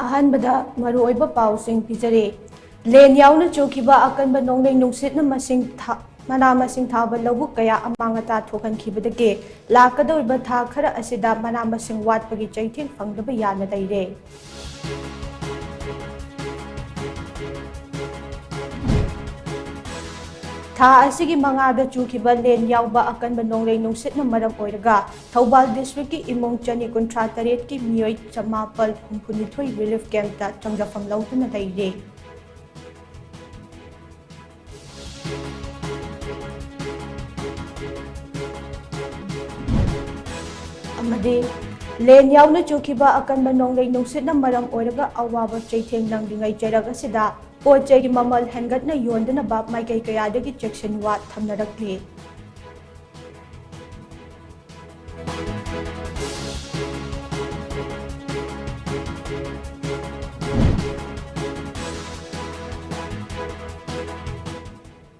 अहनबदा मरुओइबा पाउसिंग पिजरे लेन याउना चोखिबा अकनबा नोंगलें नुंसितना मना मसिंग थाबा लौबुक कया अमांगता थोकनखिबदगे लाकदौरिबा था खरा असिदा मना मसिंग वाटपगी चैथिल फंगदबा याना दैरे था असिगी मंगादा चुखिबा लेन याउबा अकनबा नोंगलें नुंसितना मरम ओइरगा थौबाल डिस्ट्रिक्ट की इमोंग चनी कुंट्रा तरेट की मियोई चमापल हुंफुनिथोई रिलीफ कैंपता चंगजफम लौदुना दैरे लेन याउना चुखिबा अकनबा नोंगलें नुंसितना मरम ओइरगा अवाबा चैथेंग नंगदिंगै चैरग असिदा पोचैगी ममल हेंगटना योंदना बाप माइकै कयादगी चेक्शन वा थमनरक्ले